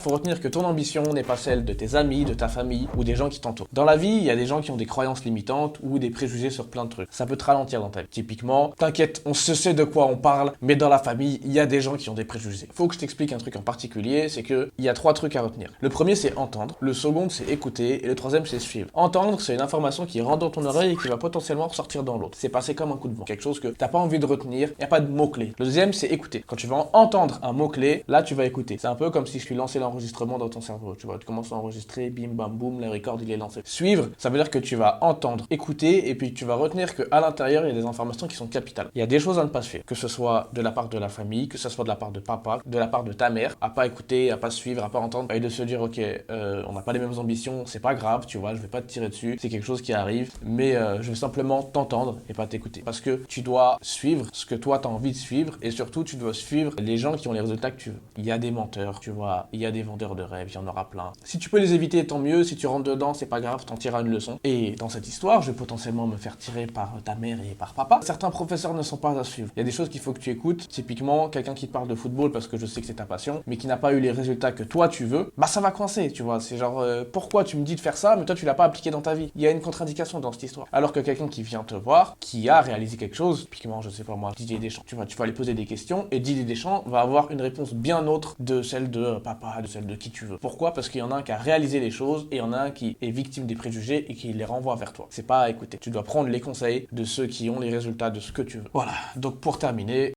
Faut retenir que ton ambition n'est pas celle de tes amis, de ta famille ou des gens qui t'entourent. Dans la vie, il y a des gens qui ont des croyances limitantes ou des préjugés sur plein de trucs. Ça peut te ralentir dans ta vie. Typiquement, t'inquiète, on se sait de quoi on parle, mais dans la famille, il y a des gens qui ont des préjugés. Faut que je t'explique un truc en particulier, c'est que il y a 3 trucs à retenir. Le premier, c'est entendre. Le second, c'est écouter. Et le troisième, c'est suivre. Entendre, c'est une information qui rentre dans ton oreille et qui va potentiellement ressortir dans l'autre. C'est passé comme un coup de vent. Quelque chose que t'as pas envie de retenir. Il n'y a pas de mots-clés. Le deuxième, c'est écouter. Quand tu vas entendre un mot-clé, là, tu vas écouter. C'est un peu comme si je lui lançais l'enregistrement dans ton cerveau. Tu vois, tu commences à enregistrer, bim bam boum, le record il est lancé. Suivre, ça veut dire que tu vas entendre, écouter, et puis tu vas retenir qu'à l'intérieur, il y a des informations qui sont capitales. Il y a des choses à ne pas suivre, que ce soit de la part de la famille, que ce soit de la part de papa, de la part de ta mère, à pas écouter, à pas suivre, à pas entendre, et de se dire, ok, on n'a pas les mêmes ambitions, c'est pas grave, tu vois, je vais pas te tirer dessus, c'est quelque chose qui arrive, mais je vais simplement t'entendre et pas t'écouter. Parce que tu dois suivre ce que toi t'as envie de suivre, et surtout, tu dois suivre les gens qui ont les résultats que tu veux. Il y a des menteurs, tu vois, il y a des vendeurs de rêves, il y en aura plein. Si tu peux les éviter, tant mieux. Si tu rentres dedans, c'est pas grave, t'en tireras une leçon. Et dans cette histoire, je vais potentiellement me faire tirer par ta mère et par papa. Certains professeurs ne sont pas à suivre. Il y a des choses qu'il faut que tu écoutes. Typiquement, quelqu'un qui te parle de football parce que je sais que c'est ta passion, mais qui n'a pas eu les résultats que toi tu veux, bah ça va coincer, tu vois. C'est genre, pourquoi tu me dis de faire ça, mais toi tu l'as pas appliqué dans ta vie. Il y a une contre-indication dans cette histoire. Alors que quelqu'un qui vient te voir, qui a réalisé quelque chose, typiquement, je sais pas moi, Didier Deschamps, tu vas lui poser des questions et Didier Deschamps va avoir une réponse bien autre de celle de papa, de celle de qui tu veux. Pourquoi? Parce qu'il y en a un qui a réalisé les choses et il y en a un qui est victime des préjugés et qui les renvoie vers toi. C'est pas à écouter. Tu dois prendre les conseils de ceux qui ont les résultats de ce que tu veux. Voilà. Donc pour terminer,